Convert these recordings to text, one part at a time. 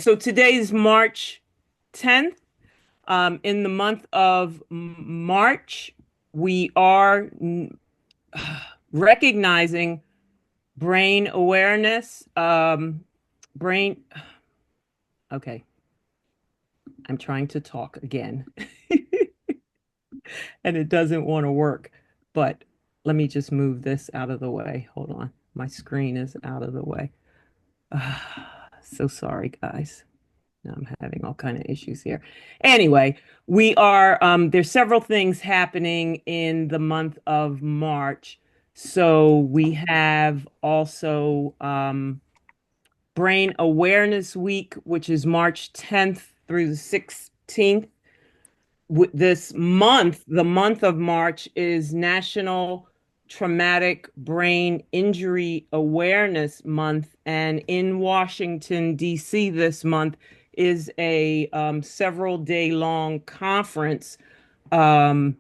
So today's March 10th. In the month of March, we are recognizing brain awareness. Brain, okay, I'm trying to talk again and it doesn't want to work. But let me just move this out of the way. Hold on. My screen is out of the way. So sorry, guys. Now I'm having all kind of issues here. Anyway, we are there's several things happening in the month of March. So we have also Brain Awareness Week, which is March 10th through the 16th. This month, the month of March, is National Traumatic Brain Injury Awareness Month. And in Washington, D.C. this month is a several day long conference um,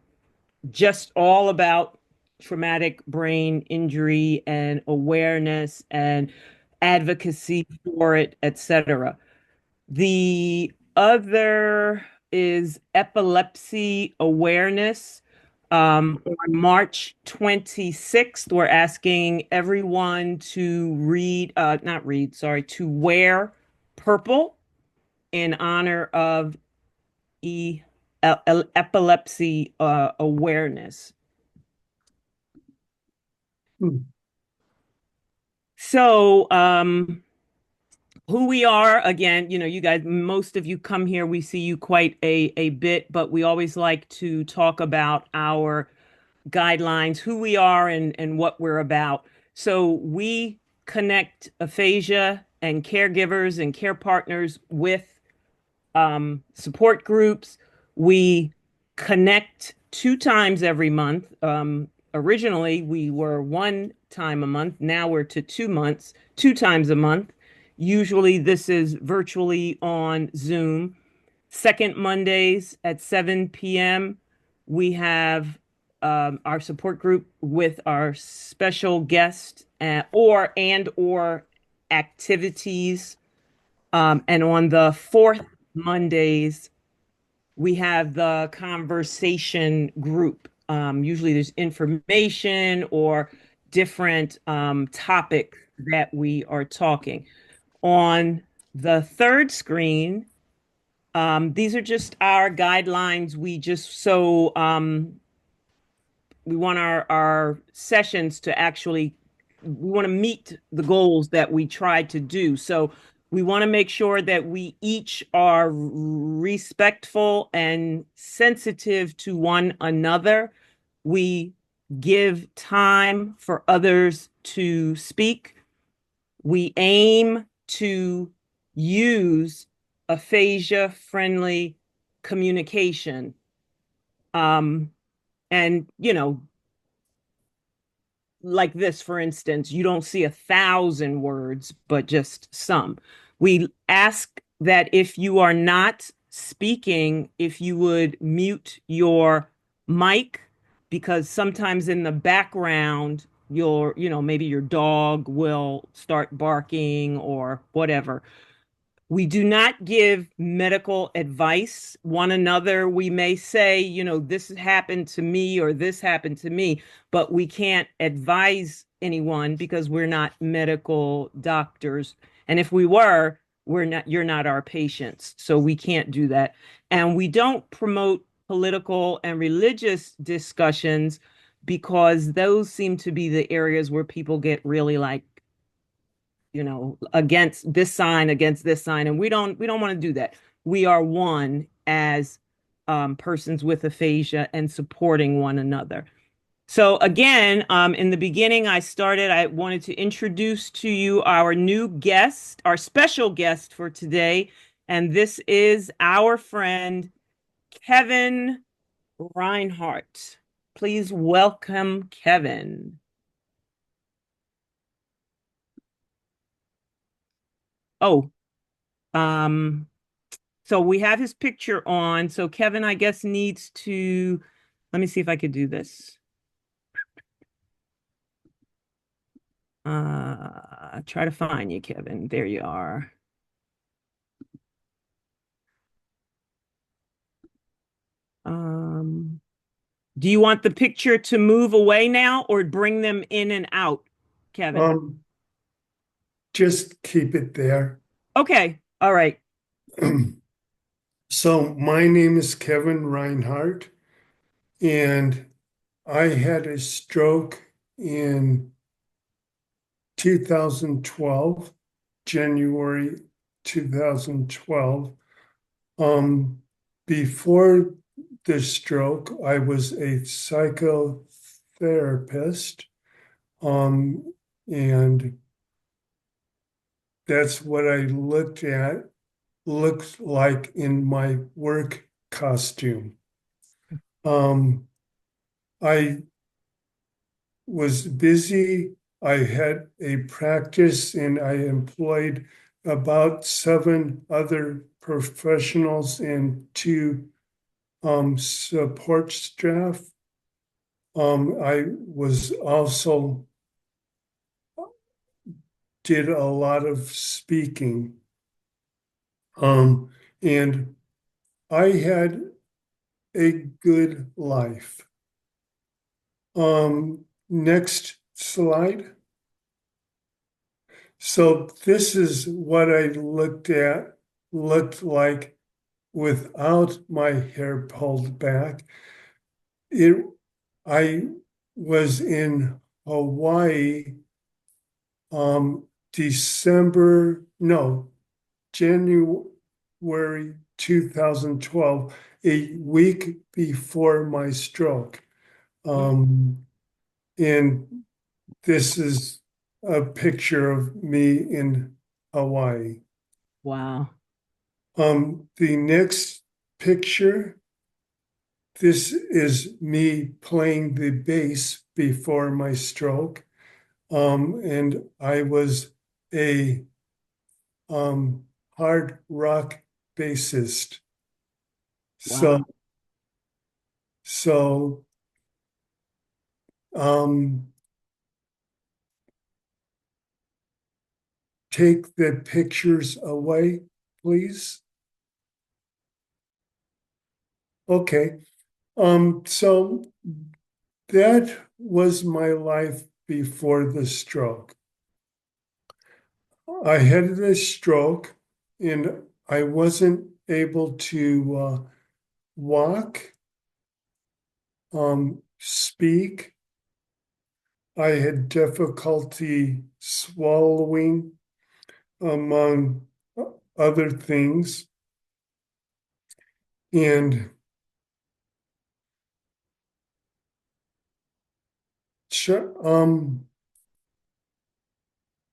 just all about traumatic brain injury and awareness and advocacy for it, etc. The other is epilepsy awareness. On March 26th, we're asking everyone to not read, sorry, to wear purple in honor of epilepsy awareness. Hmm. So, who we are again, you guys, most of you come here, we see you quite a bit, but we always like to talk about our guidelines, who we are and what we're about. So we connect aphasia and caregivers and care partners with support groups. We connect 2 times every month. Originally, we were 1 time a month. Now we're to 2 months, 2 times a month. Usually, this is virtually on Zoom. Second Mondays at 7 p.m. We have our support group with our special guest or activities. And on the fourth Mondays, we have the conversation group. Usually there's information or different topics that we are talking. On the third screen, these are just our guidelines. We want our sessions to actually, we want to meet the goals that we try to do. So we want to make sure that we each are respectful and sensitive to one another. We give time for others to speak. We aim to use aphasia-friendly communication. Um, and, like this, for instance, you don't see 1,000 words, but just some. We ask that if you are not speaking, if you would mute your mic, because sometimes in the background, maybe your dog will start barking or whatever. We do not give medical advice. One another, we may say, this happened to me or this happened to me, but we can't advise anyone because we're not medical doctors. And if we were, you're not our patients. So we can't do that. And we don't promote political and religious discussions because those seem to be the areas where people get really like against this sign, and we don't want to do that. We are one as persons with aphasia and supporting one another. So again, in the beginning, I wanted to introduce to you our new guest, our special guest for today, and this is our friend Kevin Rhinehart. Please welcome Kevin. Oh, um, So we have his picture on. So Kevin, I guess, needs to, let me see if I could do this. Try to find you, Kevin. There you are. Um, do you want the picture to move away now or bring them in and out, Kevin? Um, just keep it there. Okay. All right. So my name is Kevin Rhinehart, and I had a stroke in 2012, January 2012. Um, Before the stroke, I was a psychotherapist, um, and that's what I looked like in my work costume. Um, I was busy. I had a practice and I employed about seven other professionals and two support staff. I was also did a lot of speaking. Um, and I had a good life. Next slide. So this is what I looked like without my hair pulled back. It, I was in Hawaii, December, no, January 2012, a week before my stroke. Um, and this is a picture of me in Hawaii. Wow. The next picture, this is me playing the bass before my stroke. And I was a hard rock bassist. So, Wow. so um, take the pictures away, please. Okay. So that was my life before the stroke. I had a stroke and I wasn't able to walk, speak. I had difficulty swallowing, among other things. And sure,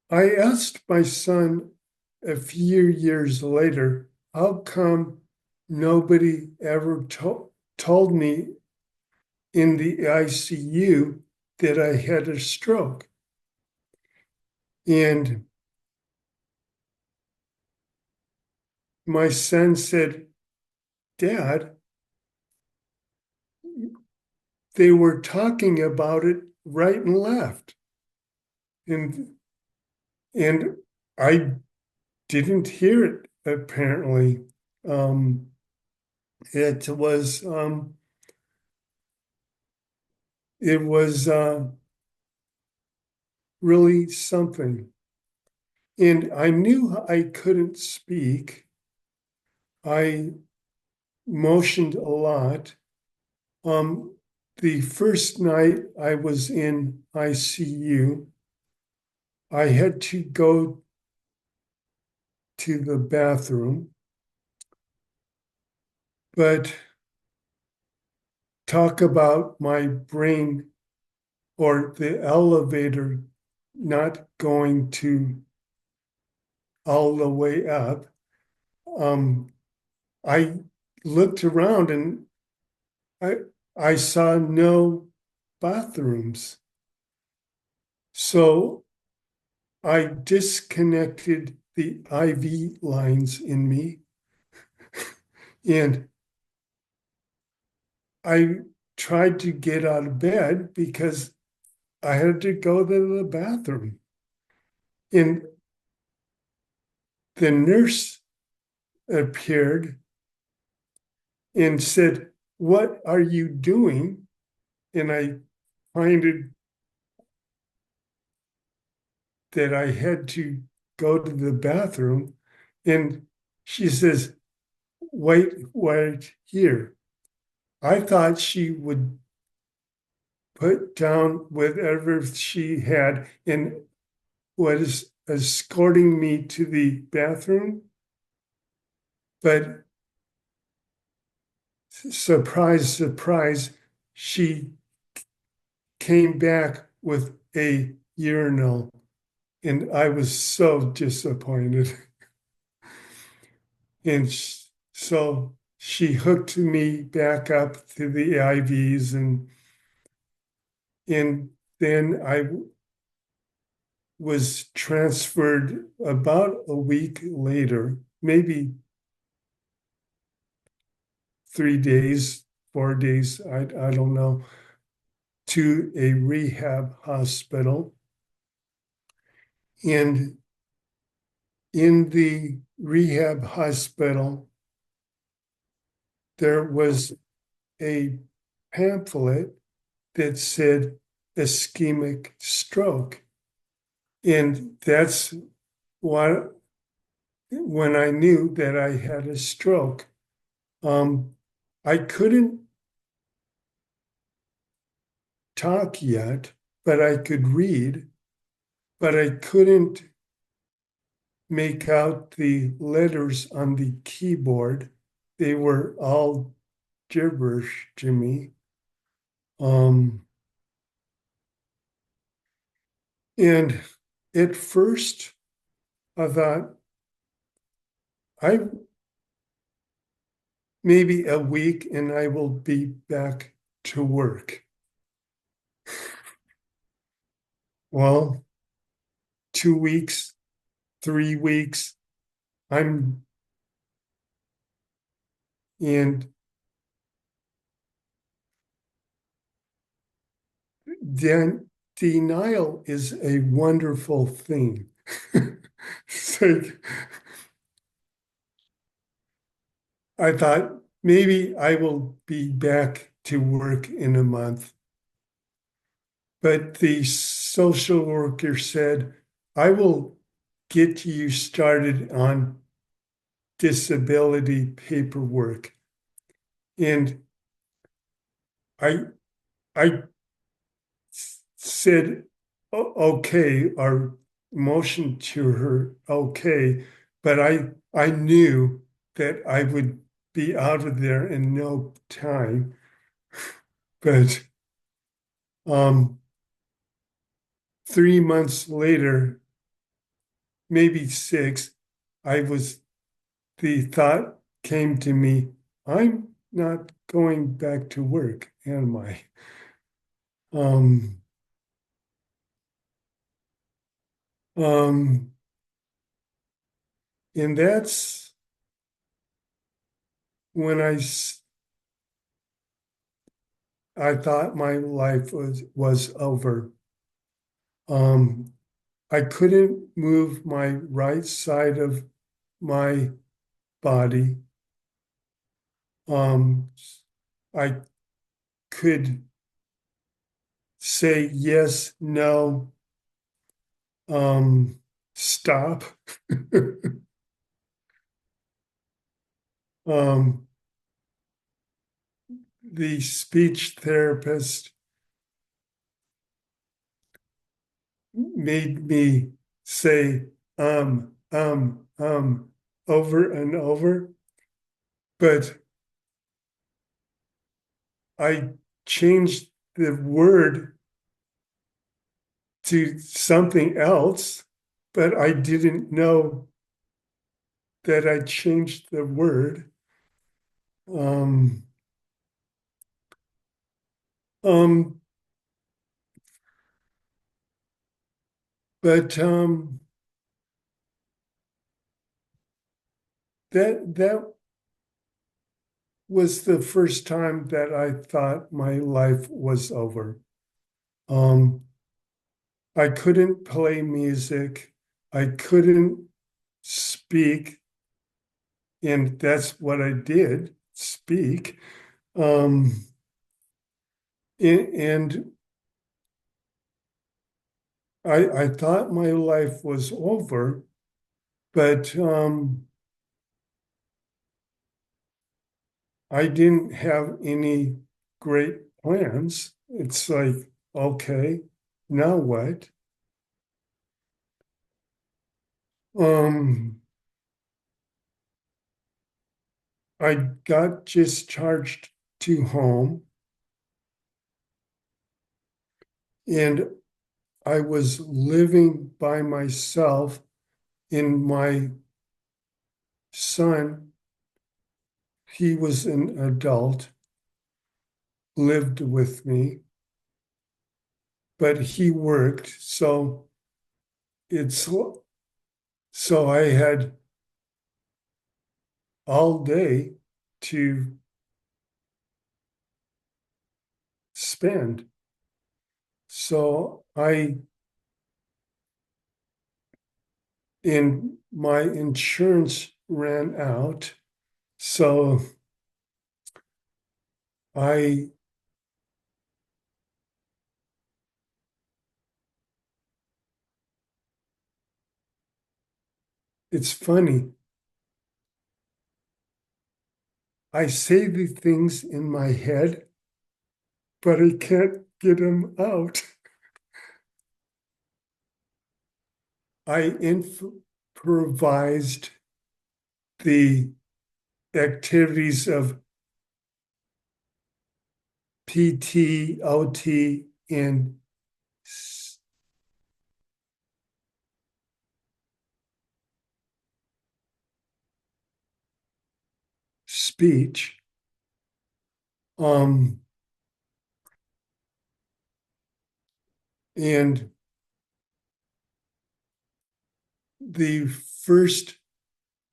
I asked my son a few years later, how come nobody ever told me in the ICU that I had a stroke? And my son said, Dad, they were talking about it right and left. And and I didn't hear it apparently. Um, it was it was really something. And I knew I couldn't speak. I motioned a lot. Um, the first night I was in ICU, I had to go to the bathroom, but talk about my brain or the elevator not going to all the way up. Um, I looked around and I I saw no bathrooms. So I disconnected the IV lines in me and I tried to get out of bed because I had to go to the bathroom. And the nurse appeared and said, what are you doing? And I find it that I had to go to the bathroom. And she says, wait here. I thought she would put down whatever she had and was escorting me to the bathroom. But surprise, surprise, she came back with a urinal. And I was so disappointed. And so she hooked me back up to the IVs, and then I was transferred about a week later, maybe 3 days, 4 days, I don't know, to a rehab hospital. And in the rehab hospital, there was a pamphlet that said ischemic stroke. And that's what, when I knew that I had a stroke. I couldn't talk yet, but I could read, but I couldn't make out the letters on the keyboard. They were all gibberish to me. Um, and at first, I thought, I maybe a week and I will be back to work. Well, 2 weeks, 3 weeks, I'm and then denial is a wonderful thing. It's like, I thought maybe I will be back to work in a month. But the social worker said, I will get you started on disability paperwork. And I I said, okay, or motioned to her, okay, but I knew that I would be out of there in no time. But 3 months later, maybe six, the thought came to me, I'm not going back to work, am I? Um, um, and that's when I thought my life was over. Um, I couldn't move my right side of my body. Um, I could say yes, no, stop. um, the speech therapist made me say over and over, but I changed the word to something else, but I didn't know that I changed the word. Um, um, but that was the first time that I thought my life was over. Um, I couldn't play music. I couldn't speak. And that's what I did, speak. Um, and I thought my life was over, but I didn't have any great plans. It's like, okay, now what? Um, I got discharged to home and I was living by myself, and my son, he was an adult, lived with me, but he worked. It's so I had all day to spend. So I, and my insurance ran out. So I, it's funny. I say the things in my head, but I can't get them out. I improvised the activities of PT, OT, and speech. Um, and the first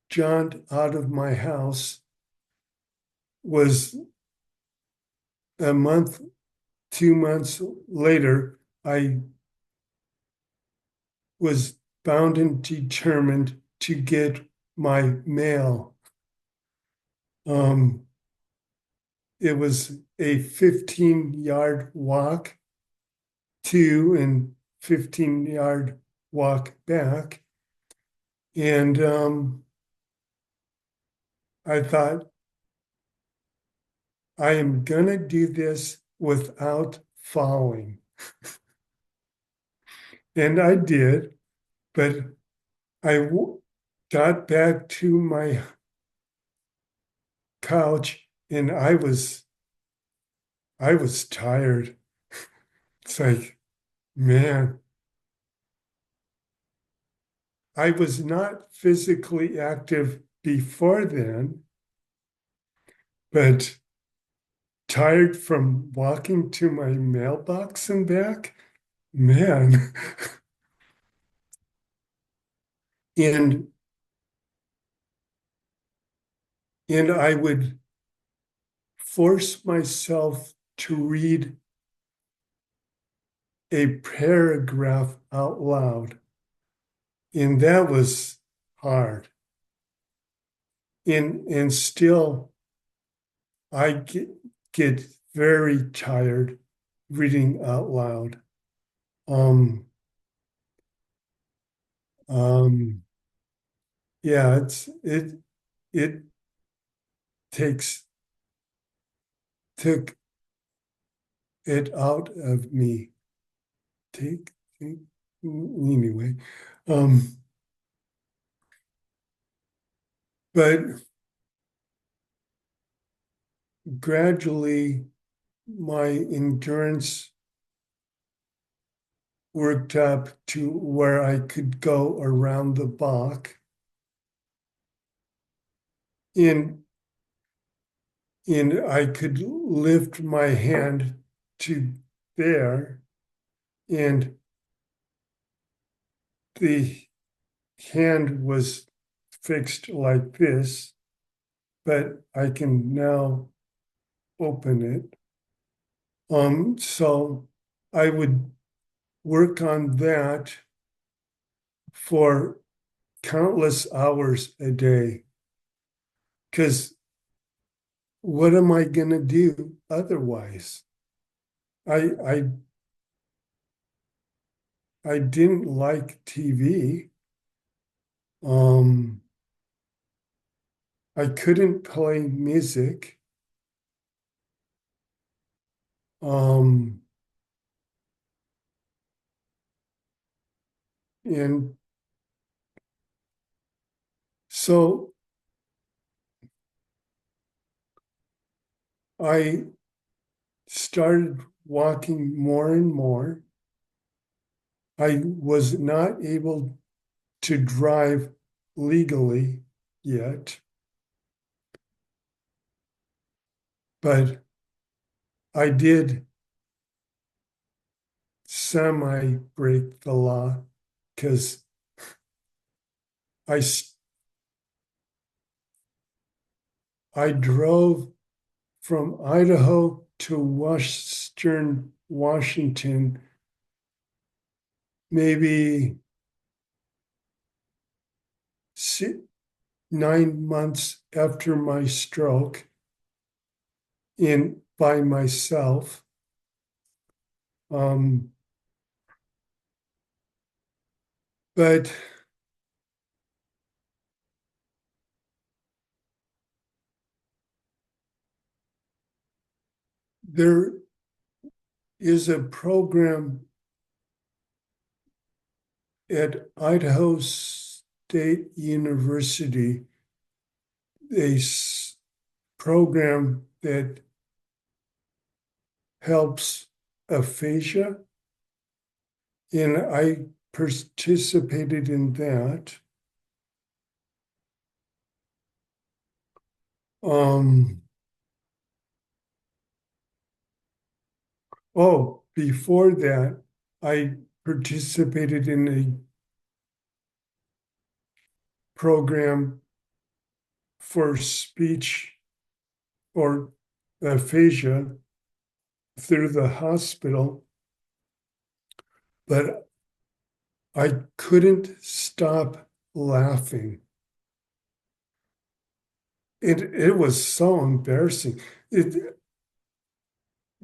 jaunt out of my house was a month, 2 months later. I was bound and determined to get my mail. Um, it was a 15-yard walk to and 15-yard walk back. And I thought, I am going to do this without falling. And I did, but got back to my couch and I was tired. It's like, man, I was not physically active before then, but tired from walking to my mailbox and back, man. And and I would force myself to read a paragraph out loud. And that was hard. And still I get very tired reading out loud. Um, um, yeah, it takes took it out of me. Take anyway. Um, but gradually my endurance worked up to where I could go around the block. And I could lift my hand to there, and the hand was fixed like this, but I can now open it. So I would work on that for countless hours a day because what am I gonna do otherwise? I I I didn't like TV. Um, I couldn't play music. Um, and so I started walking more and more. I was not able to drive legally yet, but I did semi break the law because I, I drove from Idaho to Western Washington maybe 9 months after my stroke in by myself. Um, but there is a program at Idaho State University, a program that helps aphasia, and I participated in that. Um, before that, I participated in a program for speech or aphasia through the hospital, but I couldn't stop laughing. It was so embarrassing.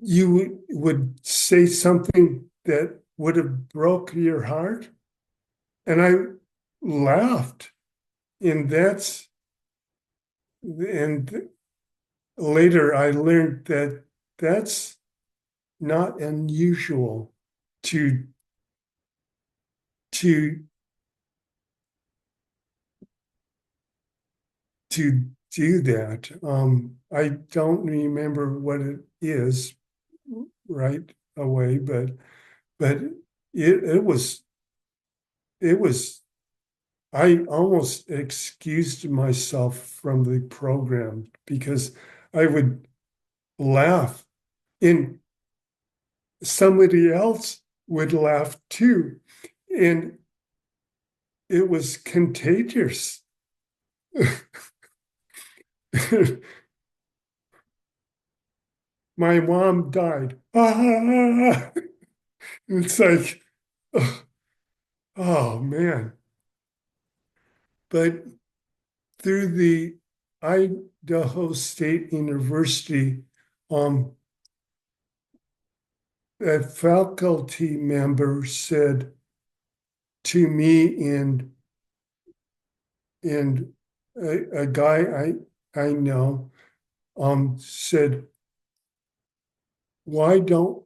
You would say something that would have broke your heart, and I laughed. And and later I learned that that's not unusual to to to do that. I don't remember what it is right away, but it was I almost excused myself from the program because I would laugh and somebody else would laugh too. And it was contagious. My mom died. Ah, it's like, oh, oh man. But through the Idaho State University, um, a faculty member said to me and a guy I know said, why don't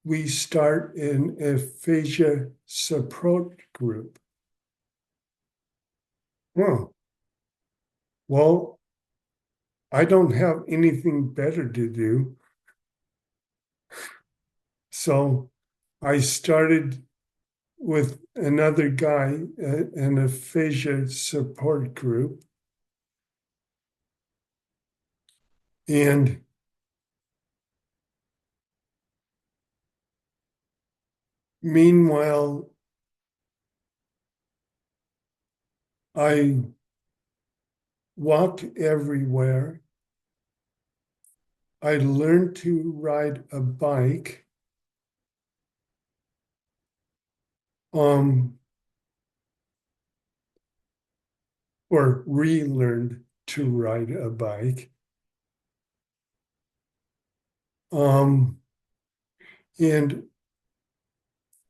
we start an aphasia support group? Oh, well, I don't have anything better to do. So I started with another guy, an aphasia support group. And meanwhile, I walked everywhere. I learned to ride a bike. Um, or relearned to ride a bike. Um, and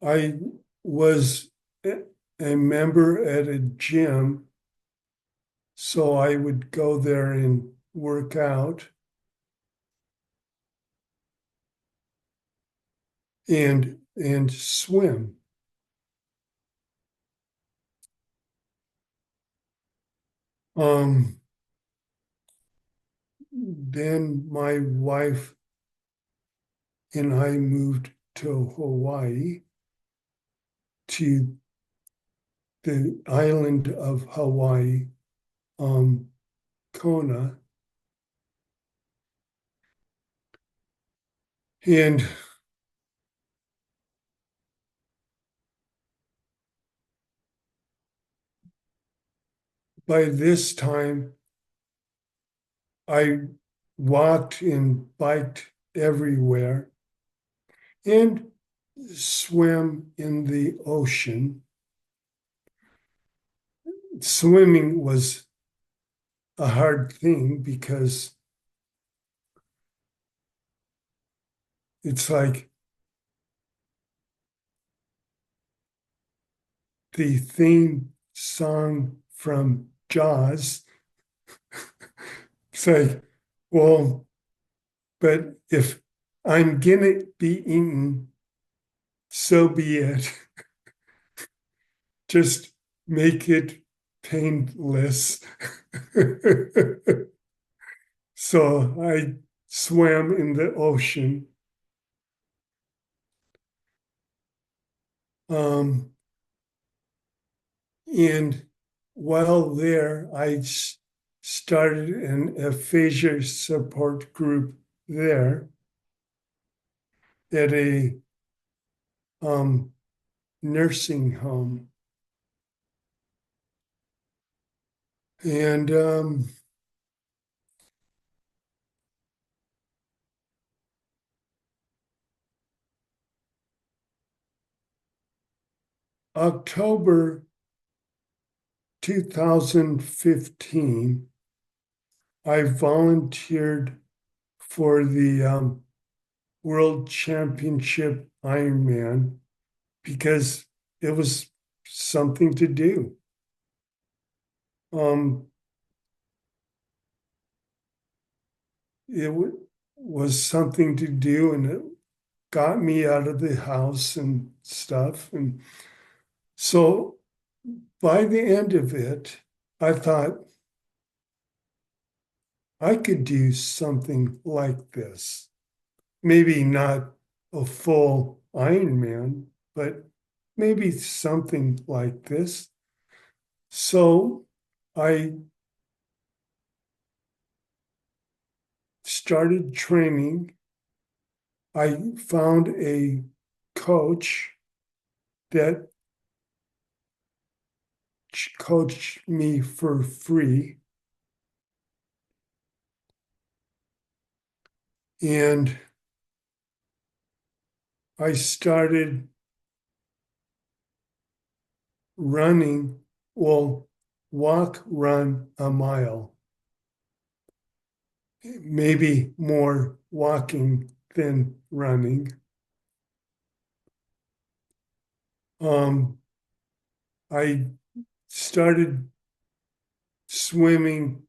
I was a member at a gym, so I would go there and work out and swim. Um, then my wife and I moved to Hawaii, to the island of Hawaii, um, Kona. And by this time, I walked and biked everywhere and swam in the ocean. Swimming was a hard thing because it's like the theme song from Jaws. It's like, well, but if I'm gonna be eaten, so be it. Just make it painless. So I swam in the ocean. Um, and while there, I started an aphasia support group there at a um, nursing home. And October 2015, I volunteered for the World Championship Ironman because it was something to do. Um, it was something to do, and it got me out of the house and stuff. And so by the end of it, I thought I could do something like this. Maybe not a full Ironman, but maybe something like this. So I started training. I found a coach that coached me for free. And I started running, well, walk, run a mile, maybe more walking than running. Um, I started swimming,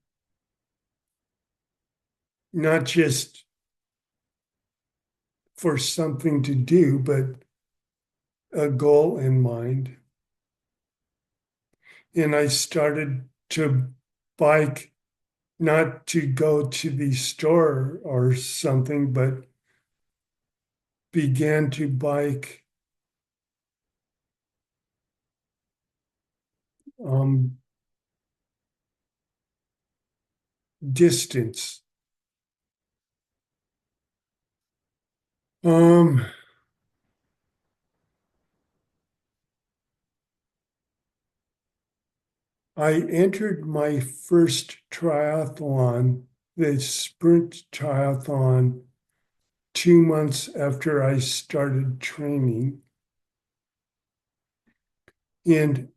not just for something to do, but a goal in mind. And I started to bike, not to go to the store or something, but began to bike um, distance. Um, I entered my first triathlon, the sprint triathlon, 2 months after I started training. And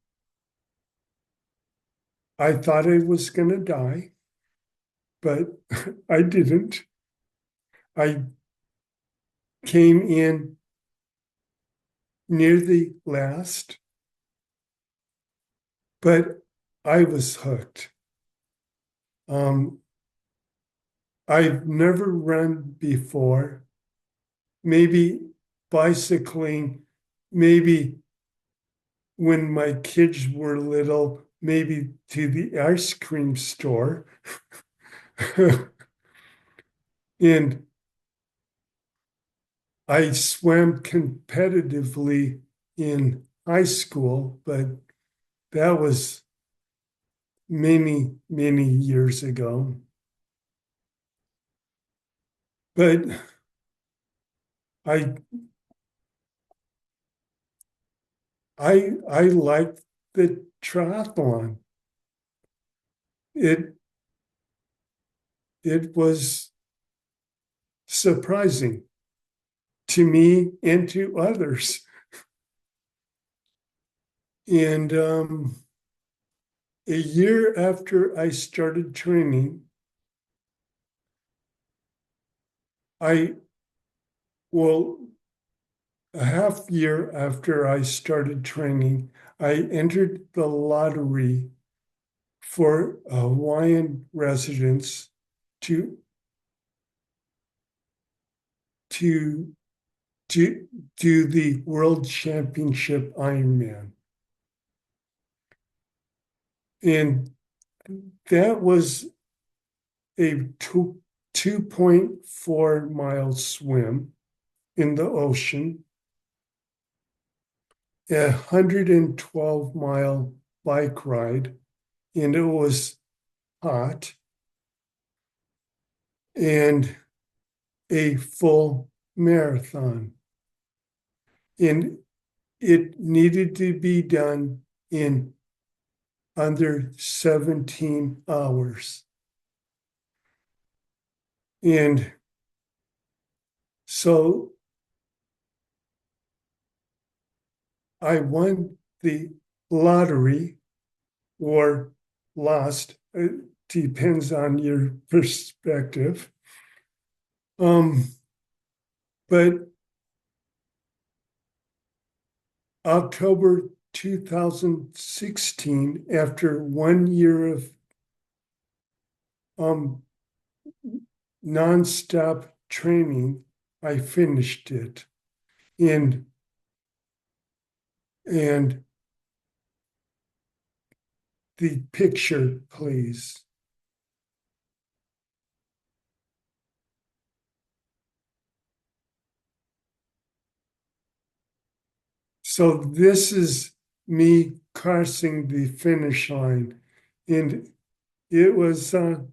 I thought I was going to die, but I didn't. I came in near the last, but I was hooked. Um, I've never run before, maybe bicycling, maybe when my kids were little, maybe to the ice cream store. And I swam competitively in high school, but that was many, many years ago. But I I like the triathlon. It it was surprising to me and to others. And a year after I started training, I, well, a half year after I started training, I entered the lottery for a Hawaiian residence to to do the World Championship Ironman. And that was a 2.4 mile swim in the ocean, a 112-mile bike ride, and it was hot, and a full marathon. And it needed to be done in under 17 hours. And so I won the lottery or lost. It depends on your perspective. But October 2016, after 1 year of um, nonstop training, I finished it. And and the picture, please. So this is me crossing the finish line, and it was, and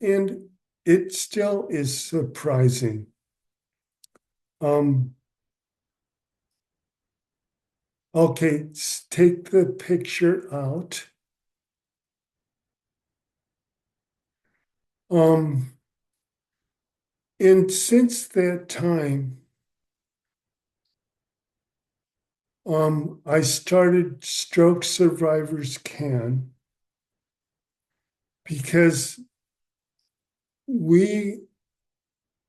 it still is surprising. Um, okay, take the picture out. Um, and since that time, I started Stroke Survivors Can because we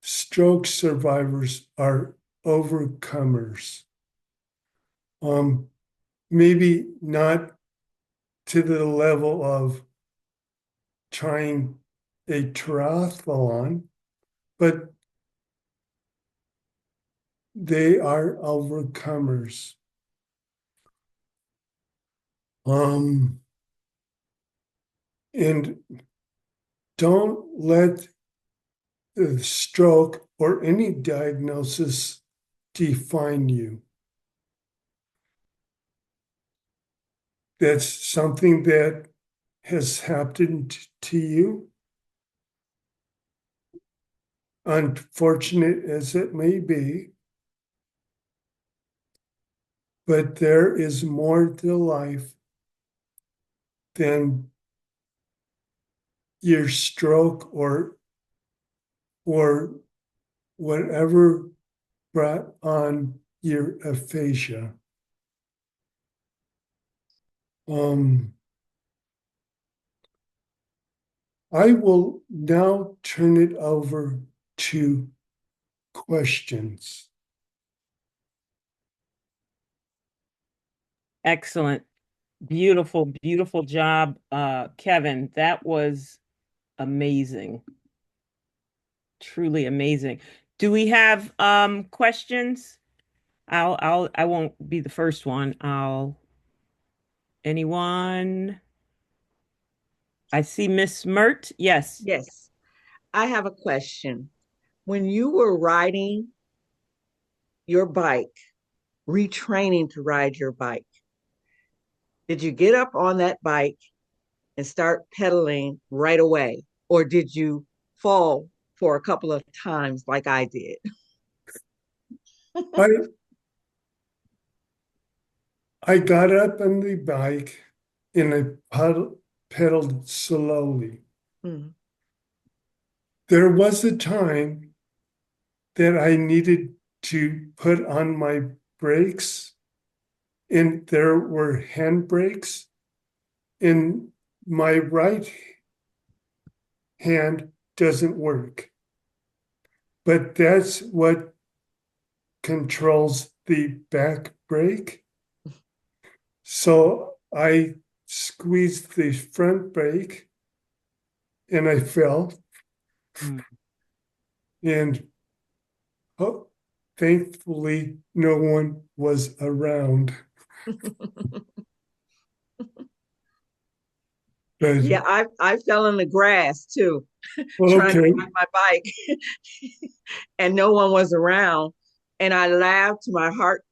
stroke survivors are overcomers. Um, Maybe not to the level of trying a triathlon, but they are overcomers. Um, and don't let the stroke or any diagnosis define you. That's something that has happened to you, unfortunate as it may be, but there is more to life than your stroke or whatever brought on your aphasia. Um, I will now turn it over to questions. Excellent. Beautiful, beautiful job, Kevin. That was amazing. Truly amazing. Do we have questions? I won't be the first one. Anyone? I see Miss Mert. Yes. Yes, I have a question. When you were riding your bike, retraining to ride your bike, did you get up on that bike and start pedaling right away? Or did you fall for a couple of times like I did? I I got up on the bike and pedaled slowly. Mm, There was a time that I needed to put on my brakes, and there were hand brakes, and my right hand doesn't work. But that's what controls the back brake. So I squeezed the front brake and I fell. Mm. And oh, thankfully, no one was around. But yeah, I fell in the grass too, trying to okay, ride my bike, and no one was around. And I laughed, my heart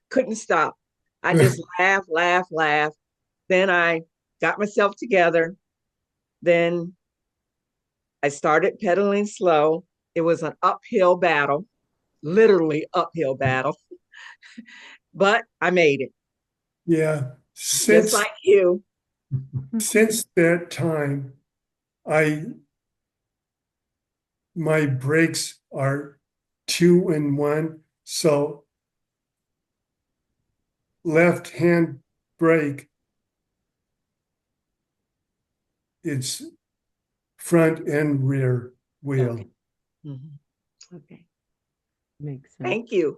couldn't stop. I just laughed, laughed, laughed. Then I got myself together. Then I started pedaling slow. It was an uphill battle, literally uphill battle, but I made it yeah. just Since like you. since that time, I my brakes are 2-in-1. So left hand brake, it's front and rear wheel. Okay. Mhm. Okay. Makes sense. Thank you.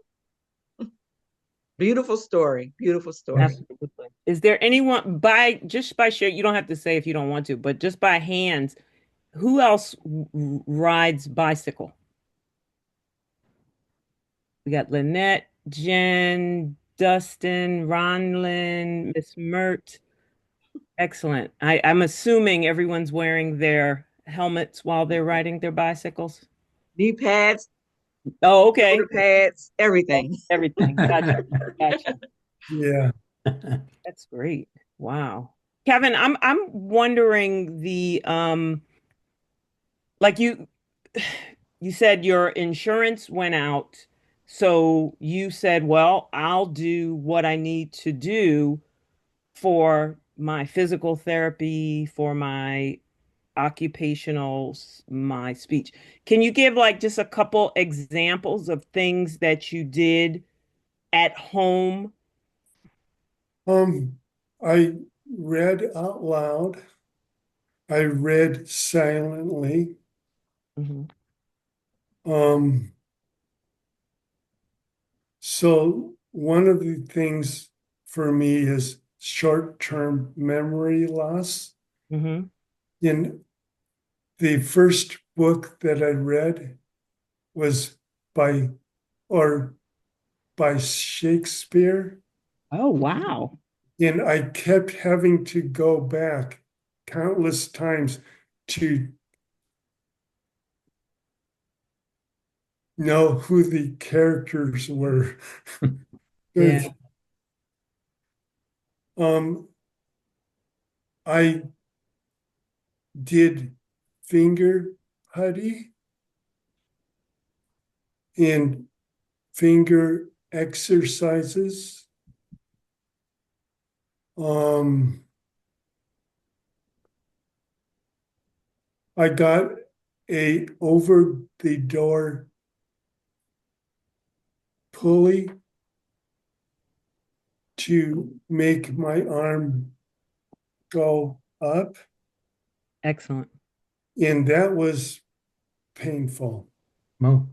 Beautiful story. Beautiful story. Absolutely. Is there anyone just by show, you don't have to say if you don't want to, but just by hands, who else rides bicycle? We got Lynette, Jen, Dustin, Ronlin, Miss Mert. Excellent. I'm assuming everyone's wearing their helmets while they're riding their bicycles. Knee pads, Oh, shoulder okay. pads, everything. Everything. Gotcha. Gotcha. Yeah. That's great. Wow. Kevin, I'm wondering like you said your insurance went out, so you said, well, I'll do what I need to do for my physical therapy, for my occupational, my speech. Can you give like just a couple examples of things that you did at home? I read out loud. I read silently. Mhm. Um, so one of the things for me is short-term memory loss. Mhm. In the first book that I read was by or by Shakespeare, Oh, wow. and I kept having to go back countless times to know who the characters were. Yeah. But um, I did finger putty and finger exercises. Um, I got a over the door pulley to make my arm go up, Excellent. and that was painful. Mo.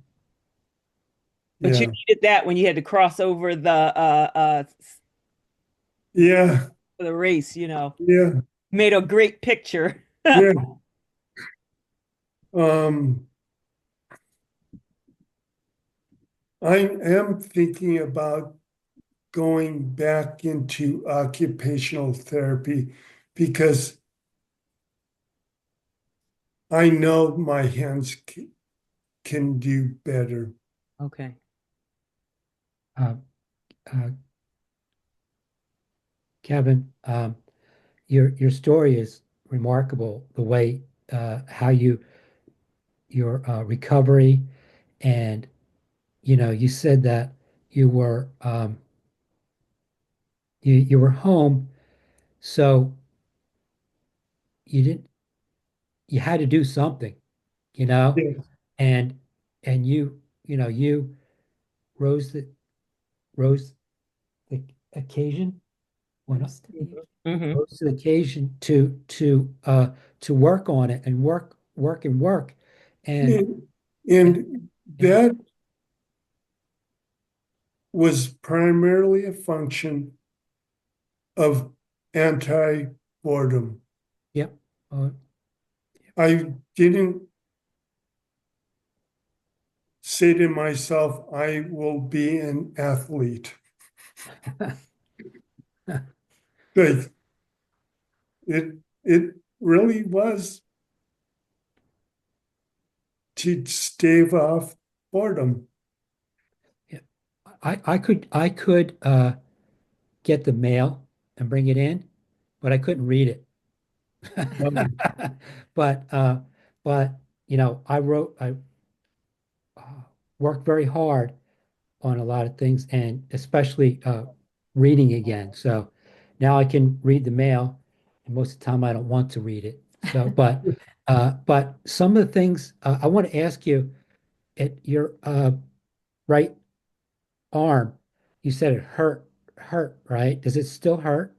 But you Yeah. needed that when you had to cross over Yeah. the race, Yeah. made a great picture. Yeah. Um, I am thinking about going back into occupational therapy because I know my hands can do better. Okay. Uh, uh, Kevin, your story is remarkable. The way how your recovery, and you said that you were you were home, so you didn't you had to do something, you know, Yeah. and you rose the rose the occasion, went up, Hmm. rose to the occasion to work on it and work and And, and, and and that was primarily a function of anti-boredom. yeah. uh, I didn't say to myself, I will be an athlete. Like it really was to stave off boredom. yeah. I could get the mail and bring it in, but I couldn't read it. Um, But but I uh, worked very hard on a lot of things, and especially reading again. So now I can read the mail, and most of the time I don't want to read it. So, but some of the things I want to ask you, at your right arm, you said it hurt, right? Does it still hurt?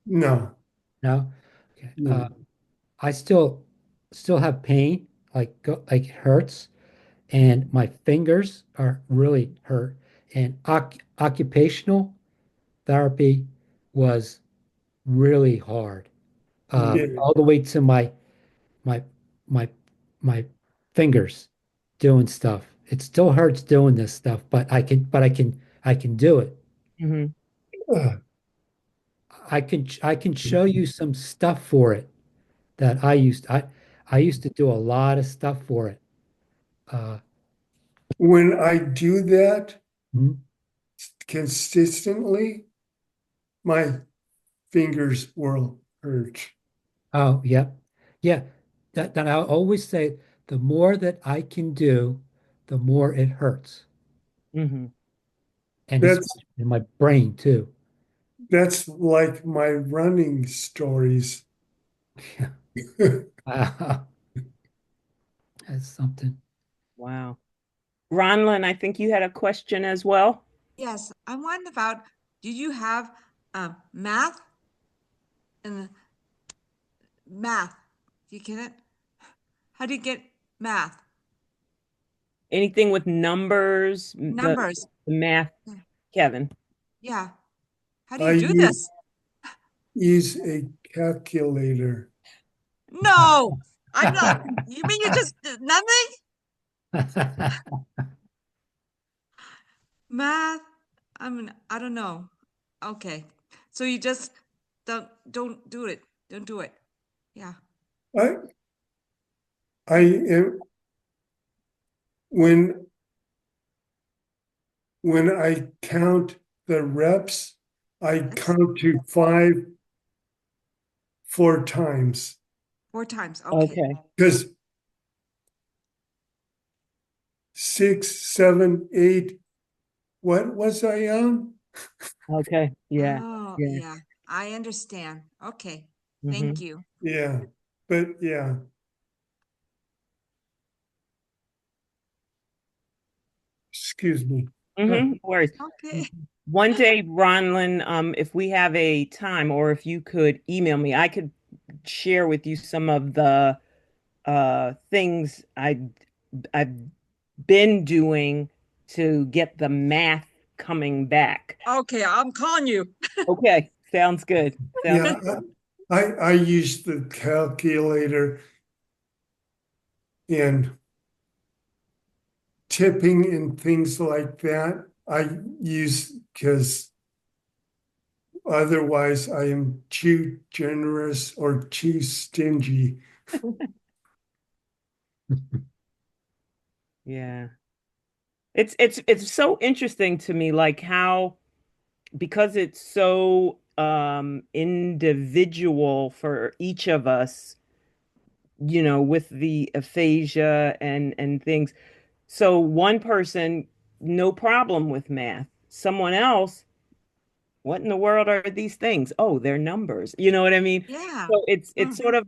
no, No. Okay. no. I still have pain, like it hurts, and my fingers are really hurt. And occupational therapy was really hard, Yeah. all the way to my my my fingers doing stuff. It still hurts doing this stuff, but I can do it. Hmm. Uh, I can show you some stuff for it that I used to do a lot of stuff for it. Uh, when I do that mhm. consistently, my fingers will hurt. Oh, yeah. Yeah. That I always say, the more that I can do, the more it hurts. Hmm. And it's That's in my brain too. that's like my running stories. Wow. That's something. Wow. Ronlin, I think you had a question as well. Yes, I'm wondering about, did you have math and math? Do you get it? How do you get math? Anything with numbers, Numbers. the math, Yeah. Kevin. Yeah. How do I you do this? use a calculator. No, I'm not. You mean you just did nothing? Math? I mean, I don't know. Okay. So you just don't do it. Don't do it. Yeah. I I am when when I count the reps, I Yes. count to five 4 times 4 times. Okay. Okay. because 6, 7, 8. What was I on? Okay. Yeah. Oh, Yeah. yeah. I understand. Okay. Thank Hmm. you. Yeah, but yeah, excuse me. Huh. Hmm. No worries. Okay. One day, Ronlin, if we have a time, or if you could email me, I could share with you some of the things I've been doing to get the math coming back. Okay, I'm calling you. Okay, sounds good. Sounds Yeah, I use the calculator in tipping and things like that. I use because otherwise I am too generous or too stingy. yeah. It's so interesting to me, like how because it's so individual for each of us, with the aphasia and things. So one person, no problem with math. Someone else, what in the world are these things? Oh, they're numbers. You know what I mean? Yeah. So it's Mhm. sort of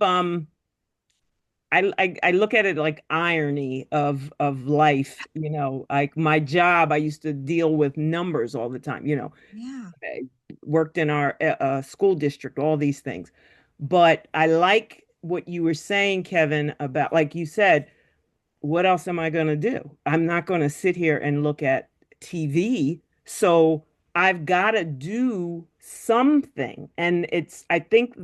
I look at it like irony of life, like my job, I used to deal with numbers all the time, Yeah. I worked in our school district, all these things. But I like what you were saying, Kevin, about, like you said, what else am I going to do? I'm not going to sit here and look at TV. So I've got to do something. And I think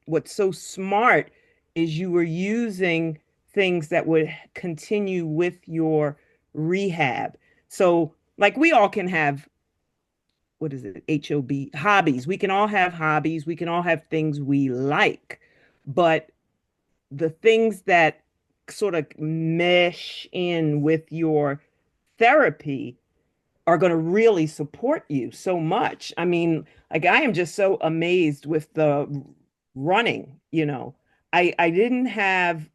what's so smart is you were using things that would continue with your rehab. So, like, we all can have, what is it, hobbies. We can all have hobbies. We can all have things we like. But the things that sort of mesh in with your therapy are going to really support you so much. I mean, like I am just so amazed with the running, I didn't have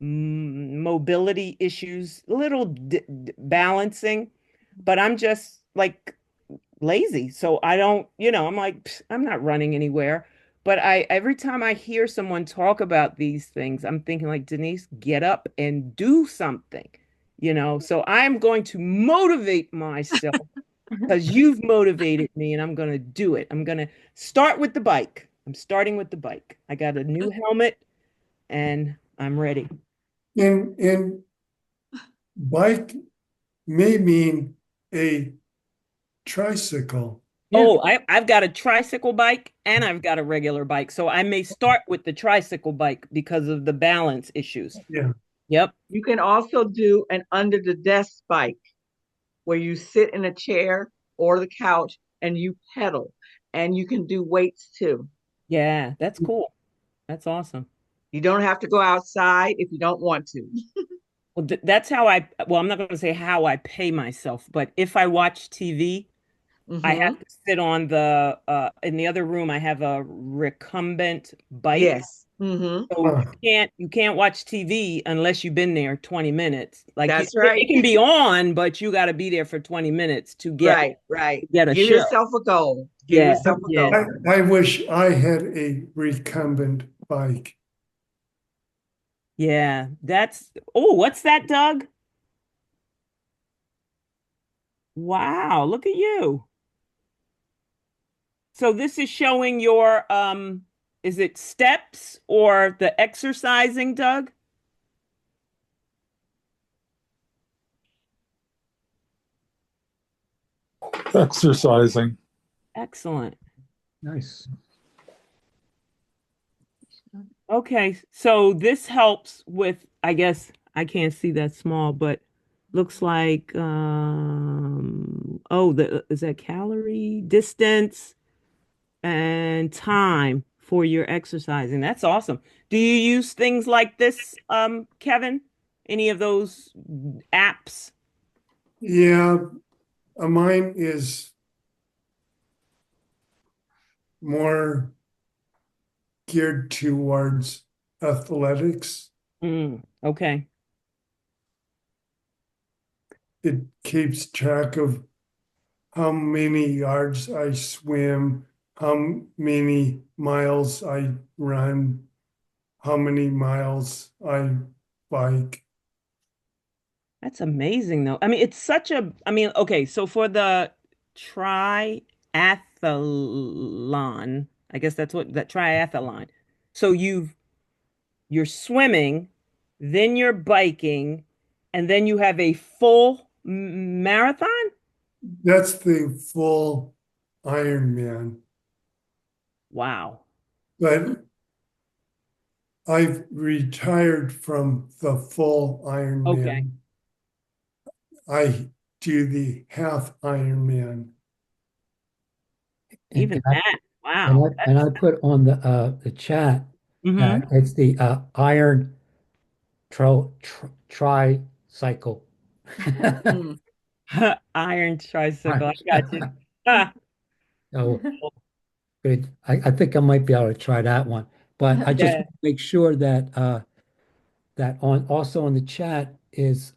mobility issues, little balancing, but I'm just like lazy. So I don't, I'm like, I'm not running anywhere. But every time I hear someone talk about these things, I'm thinking like, Denise, get up and do something, So I'm going to motivate myself because you've motivated me and I'm going to do it. I'm going to start with the bike. I'm starting with the bike. I got a new helmet and I'm ready. And bike may mean a tricycle. Yeah. Oh, I've got a tricycle bike and I've got a regular bike. So I may start with the tricycle bike because of the balance issues. Yeah. Yep. You can also do an under the desk bike where you sit in a chair or the couch and you pedal, and you can do weights too. Yeah, that's cool. That's awesome. You don't have to go outside if you don't want to. Well, that's well, I'm not going to say how I pay myself, but if I watch TV, I Mm-hmm. have to sit on in the other room, I have a recumbent bike. Yes. Mm-hmm. So Uh, you can't watch TV unless you've been there 20 minutes. Like That's it right. can be on, but you got to be there for 20 minutes to get Right, right. get a Give show. yourself a goal. Give Yeah, yourself a yeah, goal. I wish I had a recumbent bike. yeah. Oh, what's that, Doug? Wow, look at you. So this is showing your is it steps or the exercising, Doug? Exercising. Excellent. Nice. Okay, so this helps with, I guess I can't see that small, but looks like oh, is that calorie, distance, and time for your exercising. That's awesome. Do you use things like this, Kevin? Any of those apps? Yeah, mine is more geared towards athletics. Okay. It keeps track of how many yards I swim, how many miles I run, how many miles I bike. That's amazing though. I mean, it's such a, I mean, okay, so for the triathlon, I guess that's what that triathlon. So you're swimming, then you're biking, And then you have a full marathon? That's the full Ironman. Wow. But I've retired from the full Okay. Ironman. I do the half Ironman. Even And I, that. and Wow. I, and I put on the chat Mm-hmm. that it's the iron tricycle. Mm. Iron tricycle. I got you. Ah, So good. I think I might be able to try that one. But I just yeah. want to make sure that that on also on the chat is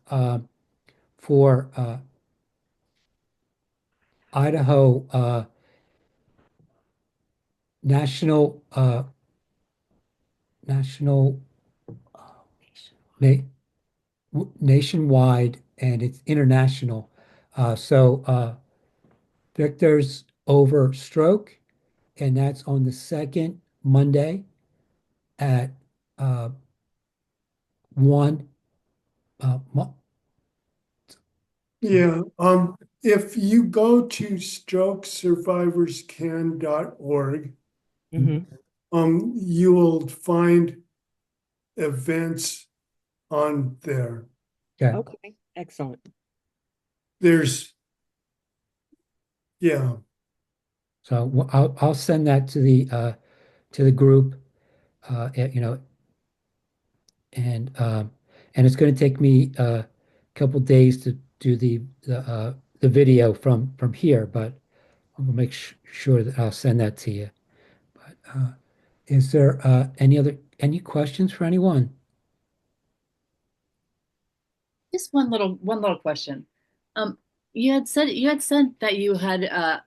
for Idaho national national na nationwide, and it's international. So Victor's over stroke, and that's on the second Monday at uh, 1. Mo- Yeah, if you go to strokesurvivorscan.org, Mm-hmm. you will find events on there. okay. Okay. Excellent. There's, yeah, So I'll send that to the group, you know, and it's going to take me a couple days to do the video from here, but I'll make sure that I'll send that to you. But is there any questions for anyone? Just one little question. Um, you had said that you had a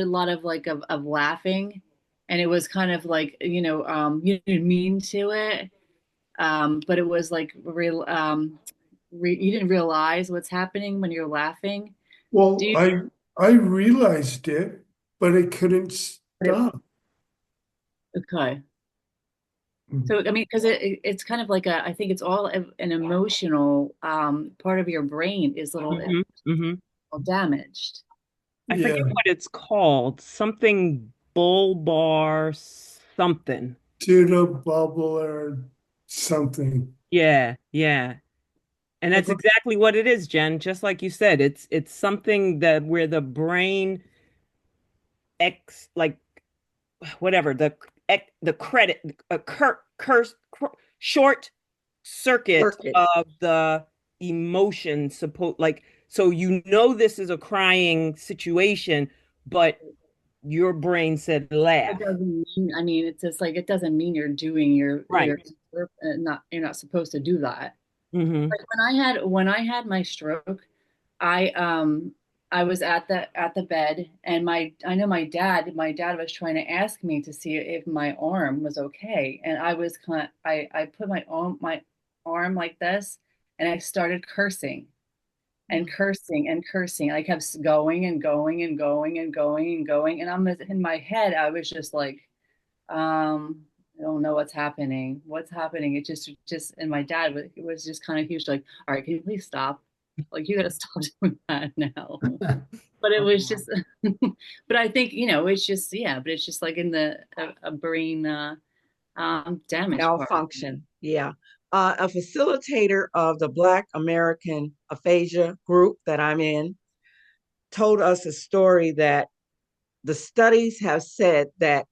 lot of like of laughing, and it was kind of like you didn't mean to it, but it was like real you didn't realize what's happening when you're laughing. Do well, you? I realized it, but I couldn't stop. Okay. Mm. So I mean, because it's kind of like I think it's all an emotional part of your brain is Mm-hmm. Mm-hmm. little damaged. I forget Yeah, what it's called. Something bulbar something. pseudo bubble or something. Yeah, yeah. And that's exactly what it is, Jen. Just like you said, it's something that where the brain X like whatever the credit short circuit Circuit. of the emotion support like so you know this is a crying situation, but your brain said It laugh. doesn't mean, I mean, it's just like it doesn't mean you're doing Right. not you're not supposed to do that. Mm-hmm. Like when I had my stroke, I I was at the bed, and my dad was trying to ask me to see if my arm was okay, and I was kind of, I put my arm like this, and I started cursing and cursing and cursing. I kept going and going and going and going and going, and I'm in my head. I was just like, I don't know what's happening. What's happening? It just, and my dad was just kind of huge, like, all right, can you please stop? Like, you got to stop doing that now. But it was just, but I think, it's just, yeah, but it's just like in the a brain damage part. Malfunction. Yeah. A facilitator of the Black American Aphasia group that I'm in told us a story that the studies have said that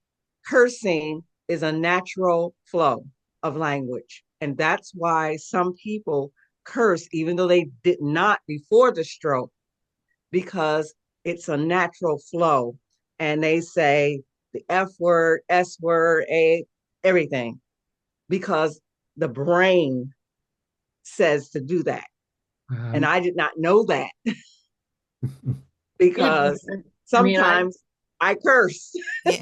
cursing is a natural flow of language. And that's why some people curse, even though they did not before the stroke, because it's a natural flow. And they say the F word, S word, A, everything, because the brain says to do that. And Um, I did not know that Yeah, because I mean, sometimes I curse, yeah,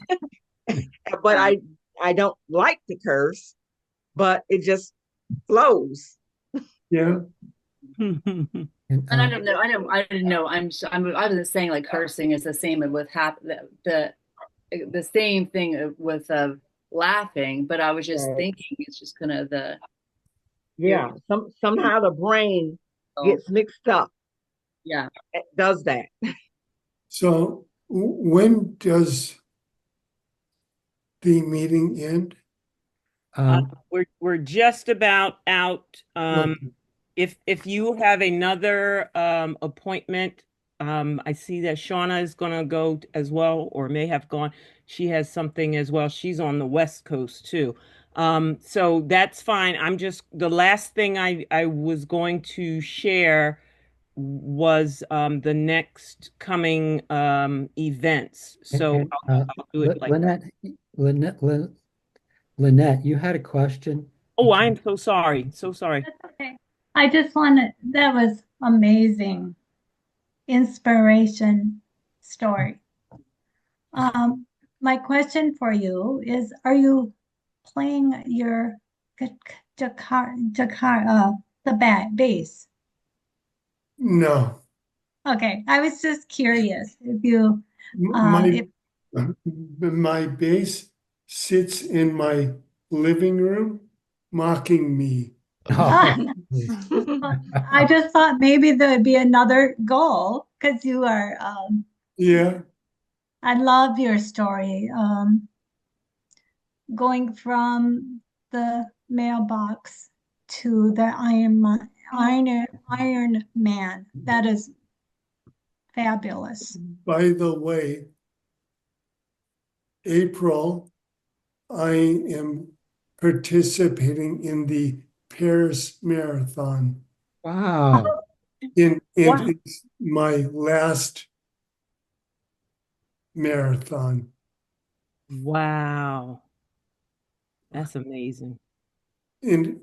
but I don't like to curse, but it just flows. Yeah, and and I don't know, I didn't know. I wasn't saying like cursing is the same with the same thing with laughing, but I was just Right. thinking it's just kind of the you're Yeah. Somehow the brain So, gets mixed up. yeah. It does that. So when does the meeting end? We're just about out. Okay. If you have another appointment, I see that Shauna is going to go as well, or may have gone. She has something as well. She's on the West Coast too. So that's fine. I'm just the last thing I was going to share was the next coming events. So And, I'll do it like that. Lynette, Lynette, you had a question? Oh, I am so sorry. So sorry. That's okay. I just wanted, that was amazing inspiration story. Um, my question for you is, are you playing your the bass? No, Okay, I was just curious if you, my if my bass sits in my living room mocking me. Oh, geez. I just thought maybe there'd be another goal because you are, Yeah, I love your story. Going from the mailbox to the Iron Man. That is fabulous. by the way, April, I am participating in the Paris Marathon. Wow. And Wow. it's my last marathon. Wow. That's amazing. And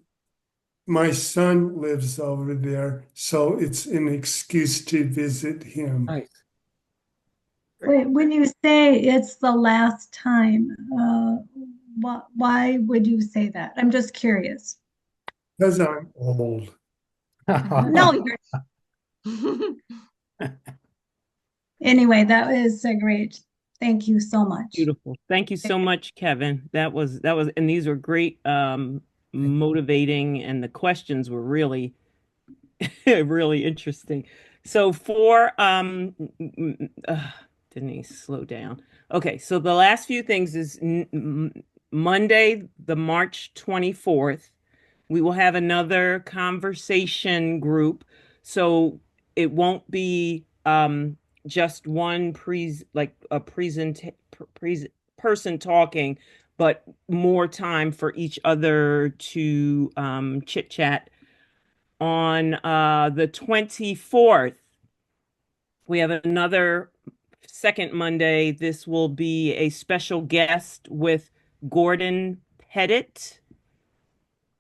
my son lives over there, so it's an excuse to visit him. Nice. Wait, when you say it's the last time, why would you say that? I'm just curious. Because I'm old. No, anyway, that is great. Thank you so much. Beautiful. Thank you so much, Kevin. That was, and these were great, motivating, and the questions were really, really interesting. So for Denise, slow down. Okay, so the last few things is Monday, the March 24th. We will have another conversation group. So it won't be just one like a person talking, but more time for each other to chit chat. On the 24th, we have another second Monday. This will be a special guest with Gordon Pettit.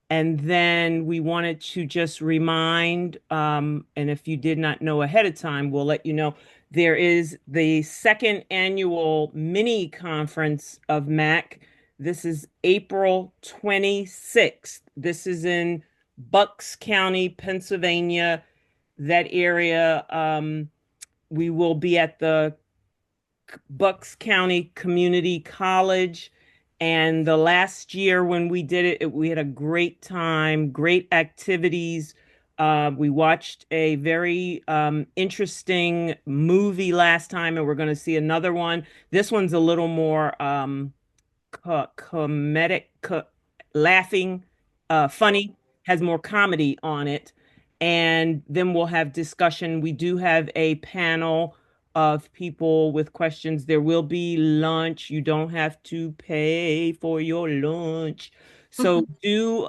And then we wanted to just remind, and if you did not know ahead of time, we'll let you know, there is the second annual mini conference of MAAC. This is April 26th. This is in Bucks County, Pennsylvania, that area. We will be at the Bucks County Community College. And the last year when we did it, we had a great time, great activities. We watched a very interesting movie last time, and we're going to see another one. This one's a little more comedic, laughing, funny, has more comedy on it. And then we'll have discussion. We do have a panel of people with questions. There will be lunch. You don't have to pay for your lunch. So do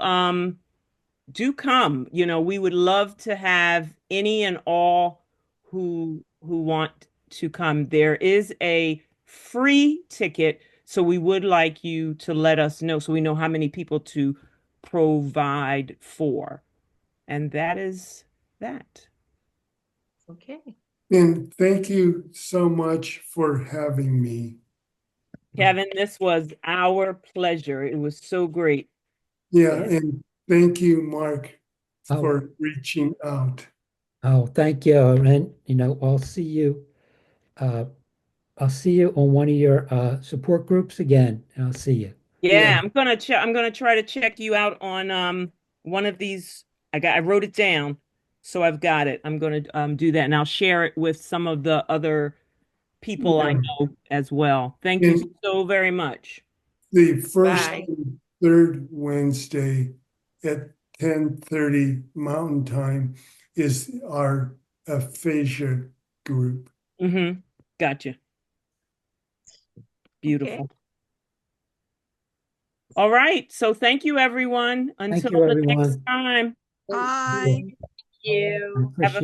come. We would love to have any and all who want to come. There is a free ticket, so we would like you to let us know so we know how many people to provide for. And that is that. Okay. And thank you so much for having me. Kevin, this was our pleasure. It was so great. Yeah, and thank you, Mark, Oh, for reaching out. thank you. And uh, I'll see you on one of your support groups again. I'll see you. Yeah, Yeah, I'm gonna try to check you out on one of these. I wrote it down. So I've got it. I'm going to do that, and I'll share it with some of the other people I Yeah. know as well. Thank you And so very much. the first Bye. and third Wednesday at 10:30 Mountain Time is our aphasia group. Mm-hmm. Gotcha. Beautiful. Okay. All right. So thank you, everyone. Thank Until you, the next everyone. time. Bye. You. I Have a appreciate